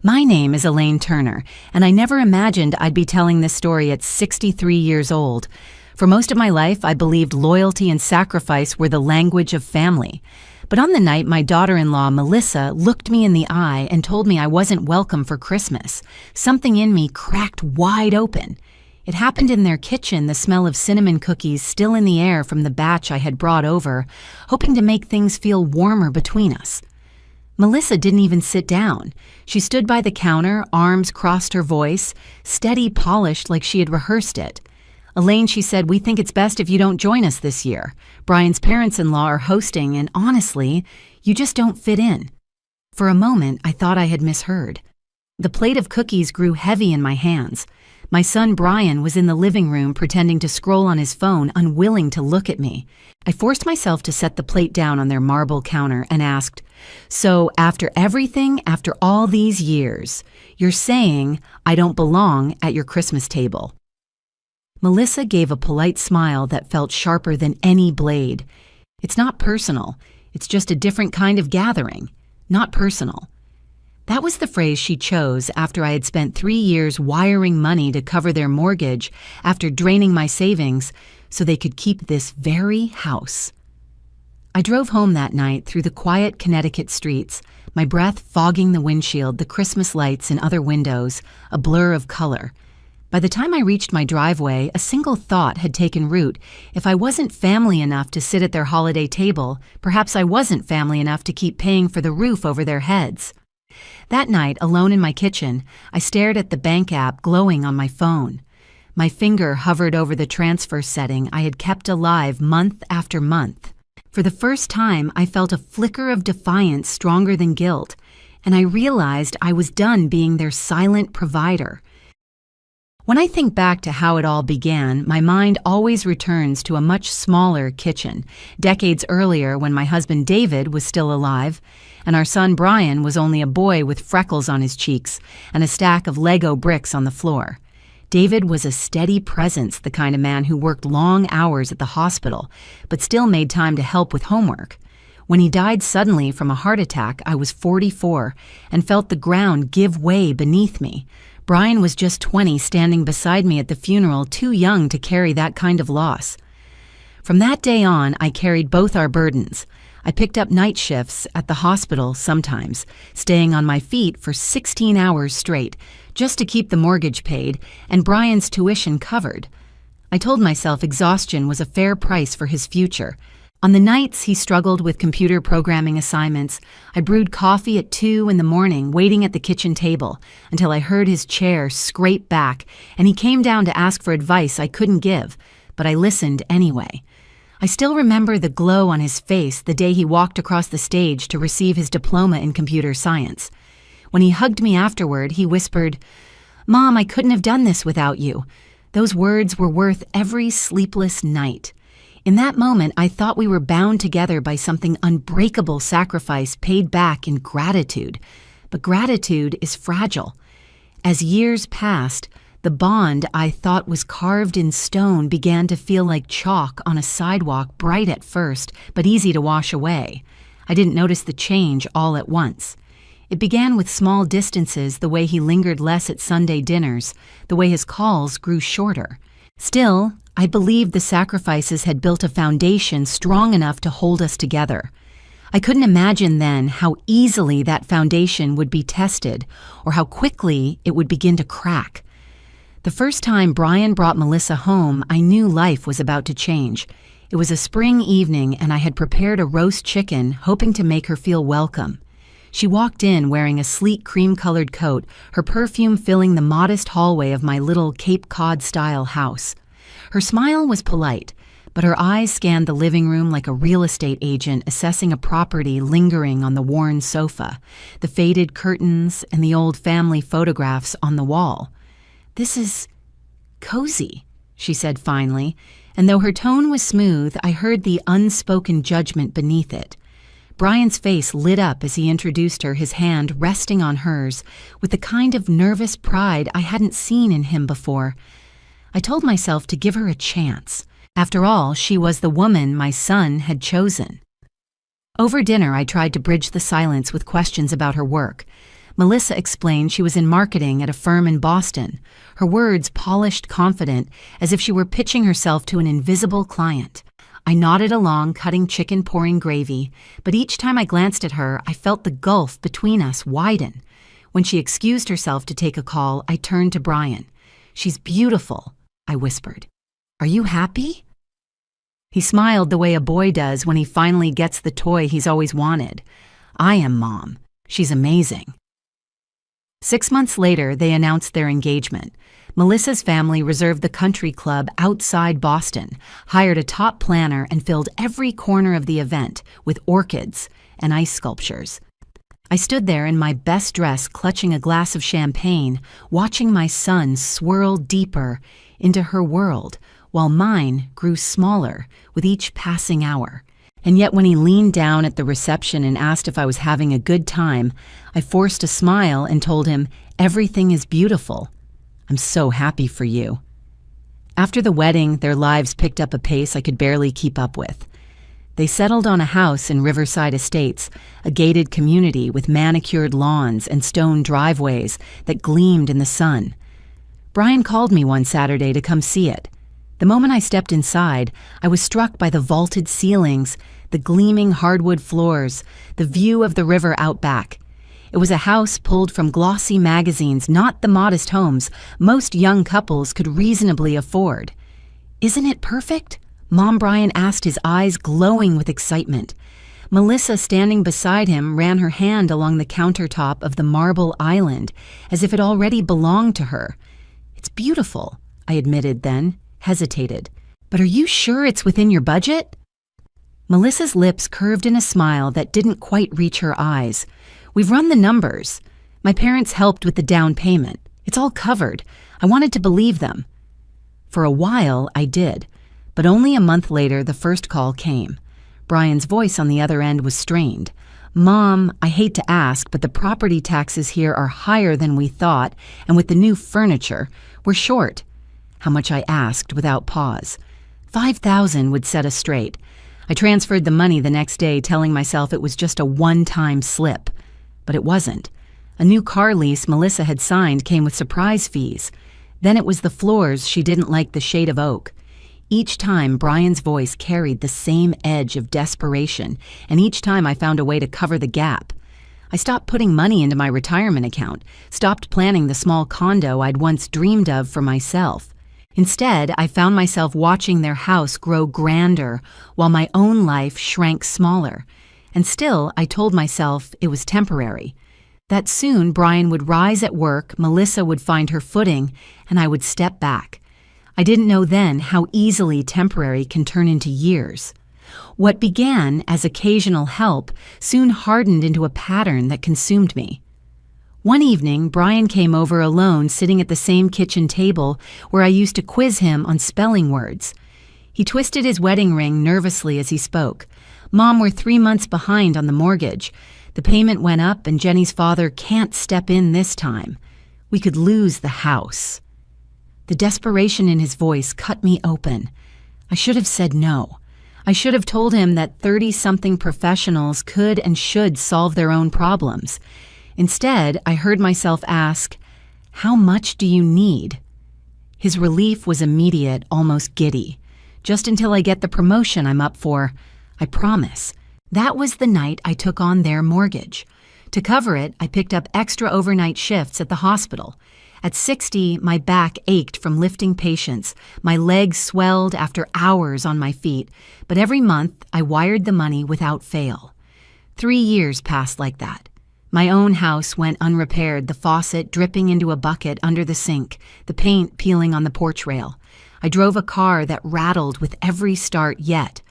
My name is Elaine Turner, and I never imagined I'd be telling this story at 63 years old. For most of my life, I believed loyalty and sacrifice were the language of family. But on the night my daughter-in-law, Melissa, looked me in the eye and told me I wasn't welcome for Christmas, something in me cracked wide open. It happened in their kitchen, the smell of cinnamon cookies still in the air from the batch I had brought over, hoping to make things feel warmer between us. Melissa didn't even sit down. She stood by the counter, arms crossed her voice, steady, polished like she had rehearsed it. "Elaine," she said, "we think it's best if you don't join us this year. Brian's parents-in-law are hosting, and honestly, you just don't fit in." For a moment, I thought I had misheard. The plate of cookies grew heavy in my hands. My son Brian was in the living room pretending to scroll on his phone, unwilling to look at me. I forced myself to set the plate down on their marble counter and asked, "So after everything, after all these years, you're saying I don't belong at your Christmas table?" Melissa gave a polite smile that felt sharper than any blade. "It's not personal. It's just a different kind of gathering. Not personal." That was the phrase she chose after I had spent 3 years wiring money to cover their mortgage, after draining my savings, so they could keep this very house. I drove home that night through the quiet Connecticut streets, my breath fogging the windshield, the Christmas lights in other windows, a blur of color. By the time I reached my driveway, a single thought had taken root. If I wasn't family enough to sit at their holiday table, perhaps I wasn't family enough to keep paying for the roof over their heads. That night, alone in my kitchen, I stared at the bank app glowing on my phone. My finger hovered over the transfer setting I had kept alive month after month. For the first time, I felt a flicker of defiance stronger than guilt, and I realized I was done being their silent provider. When I think back to how it all began, my mind always returns to a much smaller kitchen, decades earlier when my husband David was still alive, and our son Brian was only a boy with freckles on his cheeks and a stack of Lego bricks on the floor. David was a steady presence, the kind of man who worked long hours at the hospital, but still made time to help with homework. When he died suddenly from a heart attack, I was 44 and felt the ground give way beneath me. Brian was just 20, standing beside me at the funeral, too young to carry that kind of loss. From that day on, I carried both our burdens. I picked up night shifts at the hospital sometimes, staying on my feet for 16 hours straight, just to keep the mortgage paid and Brian's tuition covered. I told myself exhaustion was a fair price for his future. On the nights he struggled with computer programming assignments, I brewed coffee at 2 in the morning, waiting at the kitchen table, until I heard his chair scrape back, and he came down to ask for advice I couldn't give, but I listened anyway. I still remember the glow on his face the day he walked across the stage to receive his diploma in computer science. When he hugged me afterward, he whispered, "Mom, I couldn't have done this without you." Those words were worth every sleepless night. In that moment, I thought we were bound together by something unbreakable sacrifice paid back in gratitude. But gratitude is fragile. As years passed, the bond I thought was carved in stone began to feel like chalk on a sidewalk, bright at first, but easy to wash away. I didn't notice the change all at once. It began with small distances, the way he lingered less at Sunday dinners, the way his calls grew shorter. Still, I believed the sacrifices had built a foundation strong enough to hold us together. I couldn't imagine then how easily that foundation would be tested, or how quickly it would begin to crack. The first time Brian brought Melissa home, I knew life was about to change. It was a spring evening, and I had prepared a roast chicken, hoping to make her feel welcome. She walked in wearing a sleek cream-colored coat, her perfume filling the modest hallway of my little Cape Cod-style house. Her smile was polite, but her eyes scanned the living room like a real estate agent assessing a property lingering on the worn sofa, the faded curtains and the old family photographs on the wall. "This is cozy," she said finally, and though her tone was smooth, I heard the unspoken judgment beneath it. Brian's face lit up as he introduced her, his hand resting on hers, with the kind of nervous pride I hadn't seen in him before. I told myself to give her a chance. After all, she was the woman my son had chosen. Over dinner, I tried to bridge the silence with questions about her work. Melissa explained she was in marketing at a firm in Boston, her words polished confident, as if she were pitching herself to an invisible client. I nodded along, cutting chicken, pouring gravy, but each time I glanced at her, I felt the gulf between us widen. When she excused herself to take a call, I turned to Brian. "She's beautiful," I whispered. "Are you happy?" He smiled the way a boy does when he finally gets the toy he's always wanted. "I am, Mom. She's amazing." 6 months later, they announced their engagement. Melissa's family reserved the country club outside Boston, hired a top planner, and filled every corner of the event with orchids and ice sculptures. I stood there in my best dress, clutching a glass of champagne, watching my son swirl deeper into her world, while mine grew smaller with each passing hour. And yet when he leaned down at the reception and asked if I was having a good time, I forced a smile and told him, "Everything is beautiful. I'm so happy for you." After the wedding, their lives picked up a pace I could barely keep up with. They settled on a house in Riverside Estates, a gated community with manicured lawns and stone driveways that gleamed in the sun. Brian called me one Saturday to come see it. The moment I stepped inside, I was struck by the vaulted ceilings, the gleaming hardwood floors, the view of the river out back. It was a house pulled from glossy magazines, not the modest homes most young couples could reasonably afford. "Isn't it perfect?" Mom Brian asked, his eyes glowing with excitement. Melissa, standing beside him, ran her hand along the countertop of the marble island, as if it already belonged to her. "It's beautiful," I admitted then, hesitated. "But are you sure it's within your budget?" Melissa's lips curved in a smile that didn't quite reach her eyes. "We've run the numbers. My parents helped with the down payment. It's all covered. I wanted to believe them." For a while, I did. But only a month later, the first call came. Brian's voice on the other end was strained. "Mom, I hate to ask, but the property taxes here are higher than we thought, and with the new furniture, we're short." How much I asked without pause. 5,000 would set us straight. I transferred the money the next day, telling myself it was just a one-time slip. But it wasn't. A new car lease Melissa had signed came with surprise fees. Then it was the floors she didn't like the shade of oak. Each time, Brian's voice carried the same edge of desperation, and each time I found a way to cover the gap. I stopped putting money into my retirement account, stopped planning the small condo I'd once dreamed of for myself. Instead, I found myself watching their house grow grander while my own life shrank smaller. And still, I told myself it was temporary. That soon Brian would rise at work, Melissa would find her footing, and I would step back. I didn't know then how easily temporary can turn into years. What began as occasional help soon hardened into a pattern that consumed me. One evening, Brian came over alone, sitting at the same kitchen table where I used to quiz him on spelling words. He twisted his wedding ring nervously as he spoke. "Mom, we're 3 months behind on the mortgage. The payment went up and Jenny's father can't step in this time. We could lose the house." The desperation in his voice cut me open. I should have said no. I should have told him that 30-something professionals could and should solve their own problems. Instead, I heard myself ask, "How much do you need?" His relief was immediate, almost giddy. "Just until I get the promotion I'm up for. I promise." That was the night I took on their mortgage. To cover it, I picked up extra overnight shifts at the hospital. At 60, my back ached from lifting patients. My legs swelled after hours on my feet. But every month, I wired the money without fail. 3 years passed like that. My own house went unrepaired, the faucet dripping into a bucket under the sink, the paint peeling on the porch rail. I drove a car that rattled with every start yet.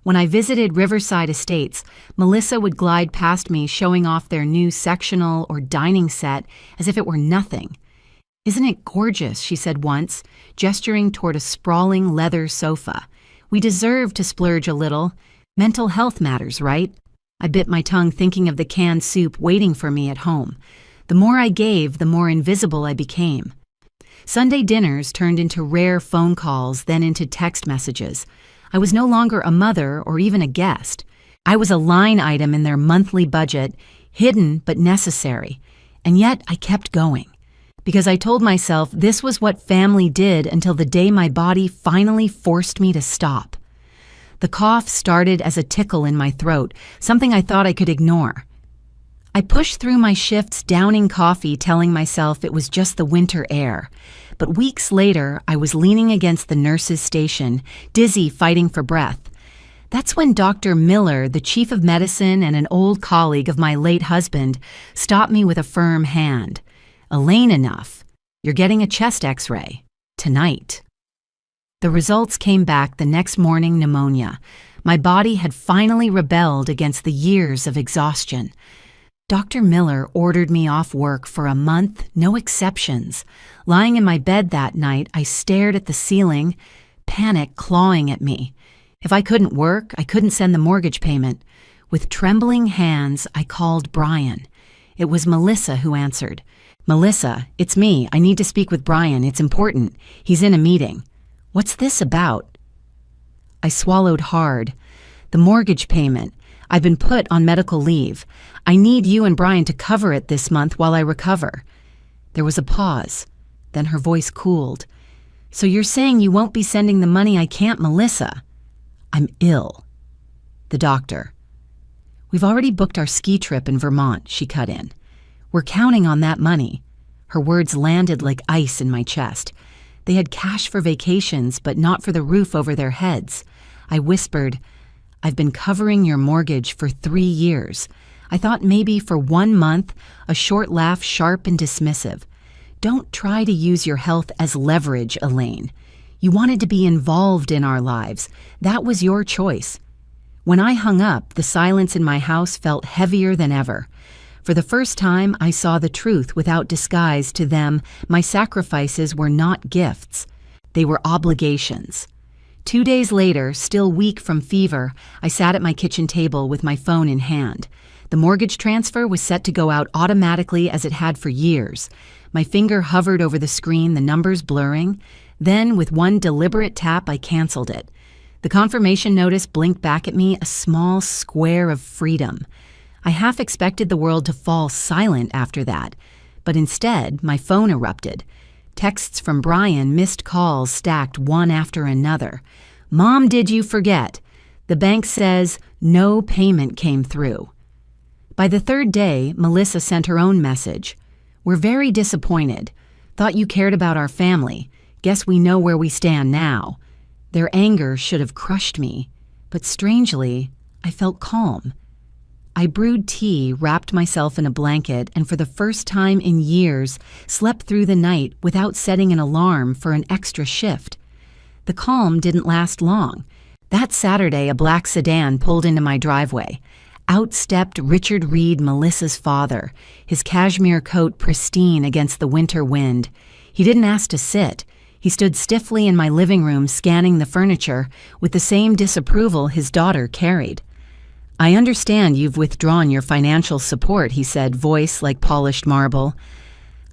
When I visited Riverside Estates, Melissa would glide past me showing off their new sectional or dining set as if it were nothing. "Isn't it gorgeous?" she said once, gesturing toward a sprawling leather sofa. "We deserve to splurge a little. Mental health matters, right?" I bit my tongue thinking of the canned soup waiting for me at home. The more I gave, the more invisible I became. Sunday dinners turned into rare phone calls, then into text messages. I was no longer a mother or even a guest. I was a line item in their monthly budget, hidden but necessary. And yet I kept going, because I told myself this was what family did until the day my body finally forced me to stop. The cough started as a tickle in my throat, something I thought I could ignore. I pushed through my shifts downing coffee, telling myself it was just the winter air. But weeks later, I was leaning against the nurse's station, dizzy, fighting for breath. That's when Dr. Miller, the chief of medicine and an old colleague of my late husband, stopped me with a firm hand. "Elaine, enough. You're getting a chest x-ray. Tonight." The results came back the next morning: pneumonia. My body had finally rebelled against the years of exhaustion. Dr. Miller ordered me off work for a month, no exceptions. Lying in my bed that night, I stared at the ceiling, panic clawing at me. If I couldn't work, I couldn't send the mortgage payment. With trembling hands, I called Brian. It was Melissa who answered. "Melissa, it's me. I need to speak with Brian. It's important. He's in a meeting." "What's this about?" I swallowed hard. "The mortgage payment. I've been put on medical leave. I need you and Brian to cover it this month while I recover." There was a pause. Then her voice cooled. "So you're saying you won't be sending the money I can't, Melissa?" "I'm ill." The doctor. "We've already booked our ski trip in Vermont," she cut in. "We're counting on that money." Her words landed like ice in my chest. They had cash for vacations, but not for the roof over their heads. I whispered, "I've been covering your mortgage for 3 years. I thought maybe for 1 month," a short laugh sharp and dismissive. "Don't try to use your health as leverage, Elaine. You wanted to be involved in our lives. That was your choice." When I hung up, the silence in my house felt heavier than ever. For the first time, I saw the truth without disguise. To them, my sacrifices were not gifts. They were obligations. 2 days later, still weak from fever, I sat at my kitchen table with my phone in hand. The mortgage transfer was set to go out automatically as it had for years. My finger hovered over the screen, the numbers blurring. Then, with one deliberate tap, I canceled it. The confirmation notice blinked back at me, a small square of freedom. I half expected the world to fall silent after that, but instead, my phone erupted. Texts from Brian, missed calls stacked one after another. "Mom, did you forget? The bank says no payment came through." By the 3rd day, Melissa sent her own message. "We're very disappointed. Thought you cared about our family. Guess we know where we stand now." Their anger should have crushed me, but strangely, I felt calm. I brewed tea, wrapped myself in a blanket, and for the first time in years, slept through the night without setting an alarm for an extra shift. The calm didn't last long. That Saturday, a black sedan pulled into my driveway. Out stepped Richard Reed, Melissa's father, his cashmere coat pristine against the winter wind. He didn't ask to sit. He stood stiffly in my living room, scanning the furniture with the same disapproval his daughter carried. "I understand you've withdrawn your financial support," he said, voice like polished marble.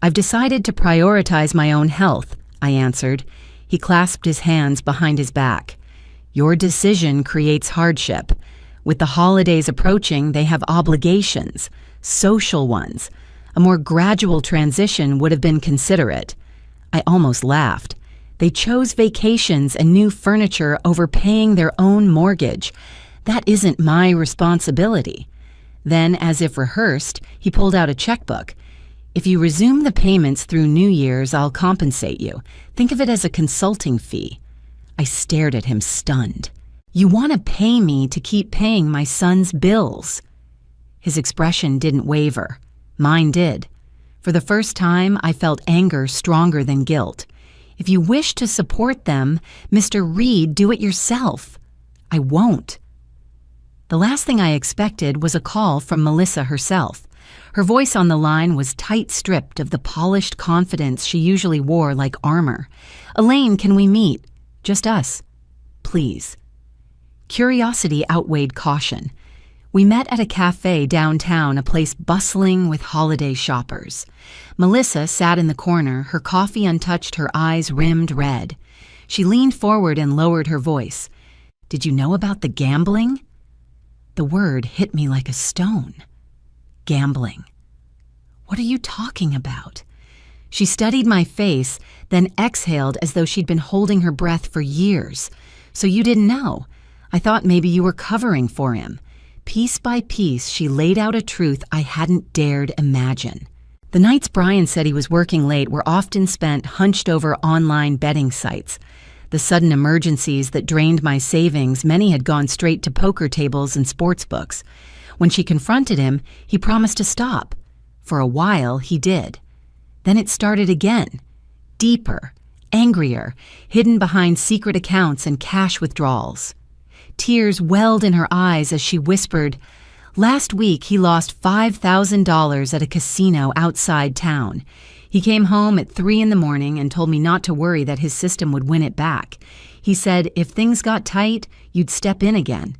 "I've decided to prioritize my own health," I answered. He clasped his hands behind his back. "Your decision creates hardship. With the holidays approaching, they have obligations, social ones. A more gradual transition would have been considerate." I almost laughed. They chose vacations and new furniture over paying their own mortgage. That isn't my responsibility. Then, as if rehearsed, he pulled out a checkbook. "If you resume the payments through New Year's, I'll compensate you. Think of it as a consulting fee." I stared at him, stunned. "You want to pay me to keep paying my son's bills?" His expression didn't waver. Mine did. For the first time, I felt anger stronger than guilt. "If you wish to support them, Mr. Reed, do it yourself." "I won't." The last thing I expected was a call from Melissa herself. Her voice on the line was tight-stripped of the polished confidence she usually wore like armor. "Elaine, can we meet? Just us. Please." Curiosity outweighed caution. We met at a cafe downtown, a place bustling with holiday shoppers. Melissa sat in the corner, her coffee untouched, her eyes rimmed red. She leaned forward and lowered her voice. "Did you know about the gambling?" The word hit me like a stone. Gambling. What are you talking about? She studied my face, then exhaled as though she'd been holding her breath for years. So you didn't know. I thought maybe you were covering for him. Piece by piece, she laid out a truth I hadn't dared imagine. The nights Brian said he was working late were often spent hunched over online betting sites. The sudden emergencies that drained my savings, many had gone straight to poker tables and sports books. When she confronted him, he promised to stop. For a while, he did. Then it started again. Deeper, angrier, hidden behind secret accounts and cash withdrawals. Tears welled in her eyes as she whispered, "Last week he lost $5,000 at a casino outside town. He came home at 3 a.m. and told me not to worry that his system would win it back. He said if things got tight, you'd step in again."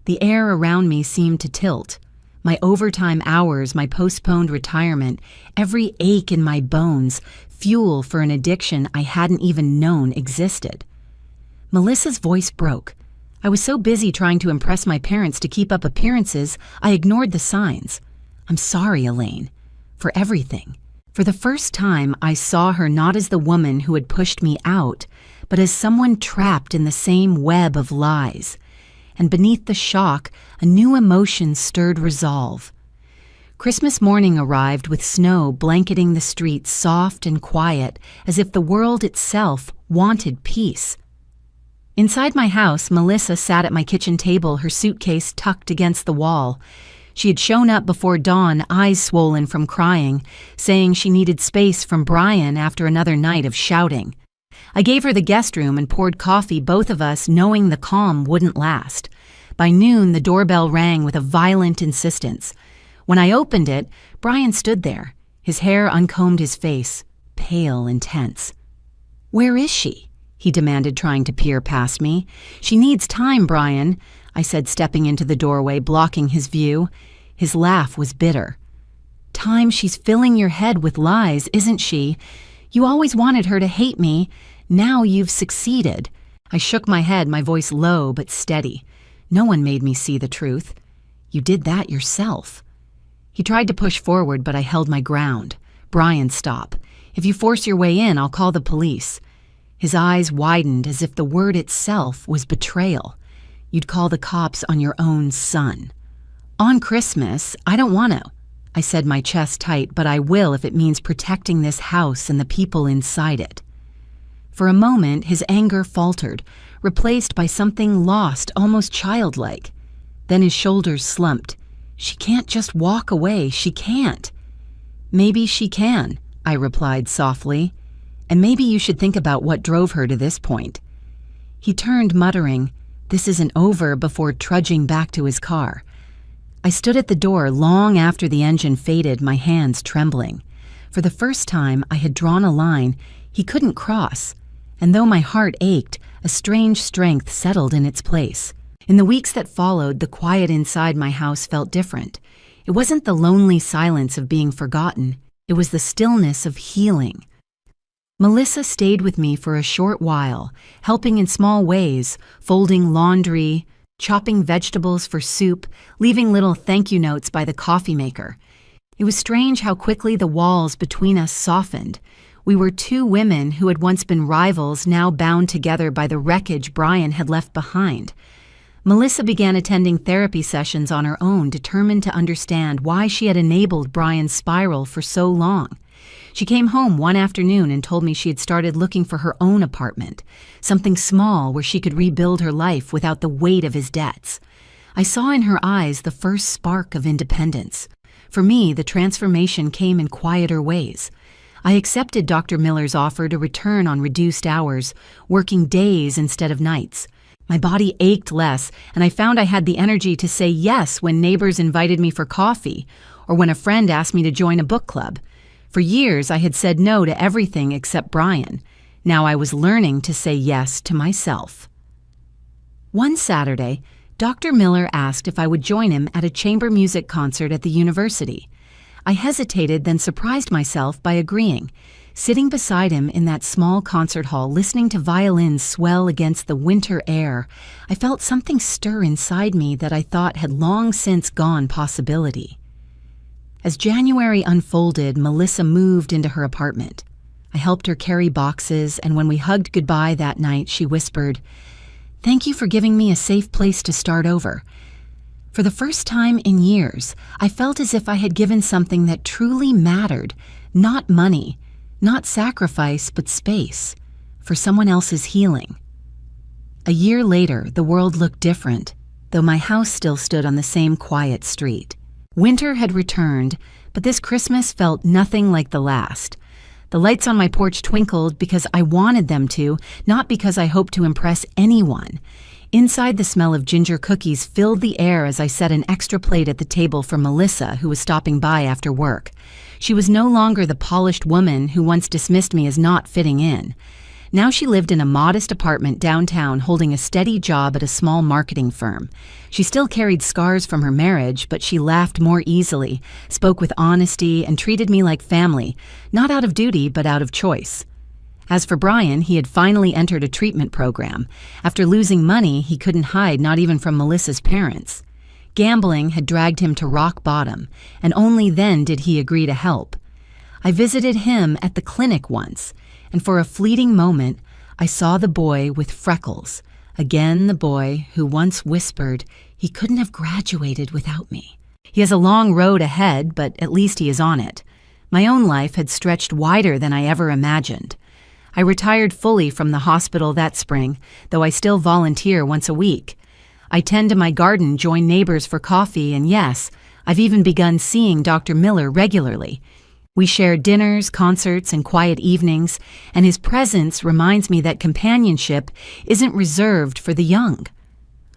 The air around me seemed to tilt. My overtime hours, my postponed retirement, every ache in my bones, fuel for an addiction I hadn't even known existed. Melissa's voice broke. I was so busy trying to impress my parents to keep up appearances, I ignored the signs. "I'm sorry, Elaine, for everything." For the first time, I saw her not as the woman who had pushed me out, but as someone trapped in the same web of lies. And beneath the shock, a new emotion stirred resolve. Christmas morning arrived with snow blanketing the streets soft and quiet, as if the world itself wanted peace. Inside my house, Melissa sat at my kitchen table, her suitcase tucked against the wall. She had shown up before dawn, eyes swollen from crying, saying she needed space from Brian after another night of shouting. I gave her the guest room and poured coffee, both of us knowing the calm wouldn't last. By noon, the doorbell rang with a violent insistence. When I opened it, Brian stood there, his hair uncombed, his face pale and tense. "Where is she?" he demanded, trying to peer past me. "She needs time, Brian," I said, stepping into the doorway, blocking his view. His laugh was bitter. "Time? She's filling your head with lies, isn't she? You always wanted her to hate me. Now you've succeeded." I shook my head, my voice low but steady. "No one made me see the truth. You did that yourself." He tried to push forward, but I held my ground. "Brian, stop. If you force your way in, I'll call the police." His eyes widened as if the word itself was betrayal. "You'd call the cops on your own son." "On Christmas, I don't want to," I said, my chest tight, "but I will if it means protecting this house and the people inside it." For a moment, his anger faltered, replaced by something lost, almost childlike. Then his shoulders slumped. "She can't just walk away. She can't." "Maybe she can," I replied softly. "And maybe you should think about what drove her to this point." He turned, muttering, "This isn't over," before trudging back to his car. I stood at the door long after the engine faded, my hands trembling. For the first time, I had drawn a line he couldn't cross, and though my heart ached, a strange strength settled in its place. In the weeks that followed, the quiet inside my house felt different. It wasn't the lonely silence of being forgotten. It was the stillness of healing. Melissa stayed with me for a short while, helping in small ways, folding laundry, chopping vegetables for soup, leaving little thank you notes by the coffee maker. It was strange how quickly the walls between us softened. We were two women who had once been rivals, now bound together by the wreckage Brian had left behind. Melissa began attending therapy sessions on her own, determined to understand why she had enabled Brian's spiral for so long. She came home one afternoon and told me she had started looking for her own apartment, something small where she could rebuild her life without the weight of his debts. I saw in her eyes the first spark of independence. For me, the transformation came in quieter ways. I accepted Dr. Miller's offer to return on reduced hours, working days instead of nights. My body ached less, and I found I had the energy to say yes when neighbors invited me for coffee, or when a friend asked me to join a book club. For years, I had said no to everything except Brian. Now I was learning to say yes to myself. One Saturday, Dr. Miller asked if I would join him at a chamber music concert at the university. I hesitated, then surprised myself by agreeing. Sitting beside him in that small concert hall, listening to violins swell against the winter air, I felt something stir inside me that I thought had long since gone possibility. As January unfolded, Melissa moved into her apartment. I helped her carry boxes, and when we hugged goodbye that night, she whispered, "Thank you for giving me a safe place to start over." For the first time in years, I felt as if I had given something that truly mattered, not money, not sacrifice, but space, for someone else's healing. A year later, the world looked different, though my house still stood on the same quiet street. Winter had returned, but this Christmas felt nothing like the last. The lights on my porch twinkled because I wanted them to, not because I hoped to impress anyone. Inside, the smell of ginger cookies filled the air as I set an extra plate at the table for Melissa, who was stopping by after work. She was no longer the polished woman who once dismissed me as not fitting in. Now she lived in a modest apartment downtown, holding a steady job at a small marketing firm. She still carried scars from her marriage, but she laughed more easily, spoke with honesty, and treated me like family, not out of duty, but out of choice. As for Brian, he had finally entered a treatment program. After losing money, he couldn't hide, not even from Melissa's parents. Gambling had dragged him to rock bottom, and only then did he agree to help. I visited him at the clinic once, and for a fleeting moment, I saw the boy with freckles. Again, the boy who once whispered he couldn't have graduated without me. He has a long road ahead, but at least he is on it. My own life had stretched wider than I ever imagined. I retired fully from the hospital that spring, though I still volunteer once a week. I tend to my garden, join neighbors for coffee, and yes, I've even begun seeing Dr. Miller regularly. We share dinners, concerts, and quiet evenings, and his presence reminds me that companionship isn't reserved for the young.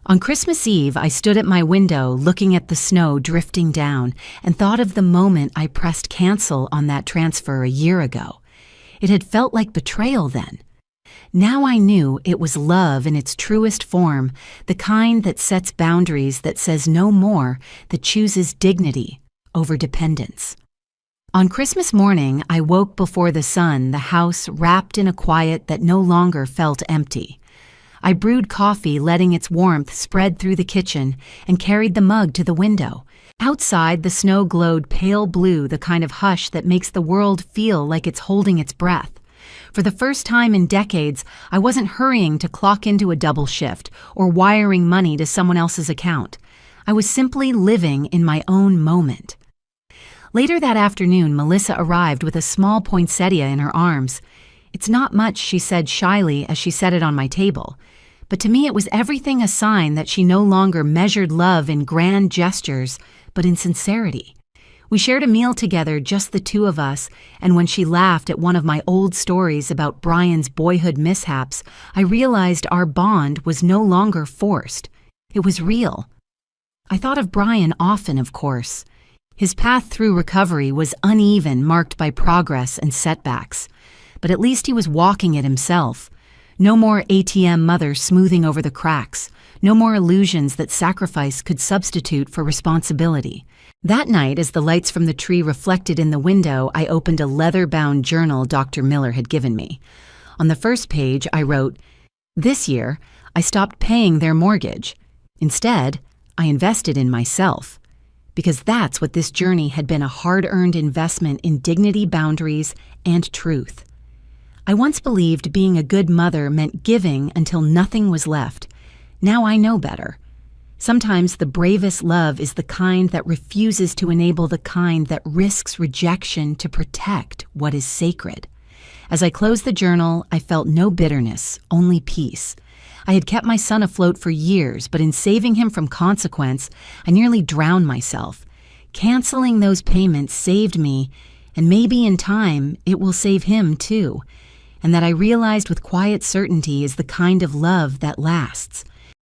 On Christmas Eve, I stood at my window looking at the snow drifting down and thought of the moment I pressed cancel on that transfer a year ago. It had felt like betrayal then. Now I knew it was love in its truest form, the kind that sets boundaries, that says no more, that chooses dignity over dependence. On Christmas morning, I woke before the sun, the house wrapped in a quiet that no longer felt empty. I brewed coffee, letting its warmth spread through the kitchen, and carried the mug to the window. Outside, the snow glowed pale blue, the kind of hush that makes the world feel like it's holding its breath. For the first time in decades, I wasn't hurrying to clock into a double shift or wiring money to someone else's account. I was simply living in my own moment. Later that afternoon, Melissa arrived with a small poinsettia in her arms. "It's not much," she said shyly as she set it on my table. But to me, it was everything a sign that she no longer measured love in grand gestures, but in sincerity. We shared a meal together, just the two of us, and when she laughed at one of my old stories about Brian's boyhood mishaps, I realized our bond was no longer forced. It was real. I thought of Brian often, of course. His path through recovery was uneven, marked by progress and setbacks. But at least he was walking it himself. No more ATM mother smoothing over the cracks. No more illusions that sacrifice could substitute for responsibility. That night, as the lights from the tree reflected in the window, I opened a leather-bound journal Dr. Miller had given me. On the first page, I wrote, "This year, I stopped paying their mortgage. Instead, I invested in myself." Because that's what this journey had been, a hard-earned investment in dignity, boundaries, and truth. I once believed being a good mother meant giving until nothing was left. Now I know better. Sometimes the bravest love is the kind that refuses to enable the kind that risks rejection to protect what is sacred. As I closed the journal, I felt no bitterness, only peace. I had kept my son afloat for years, but in saving him from consequence, I nearly drowned myself. Canceling those payments saved me, and maybe in time it will save him too. And that I realized with quiet certainty is the kind of love that lasts.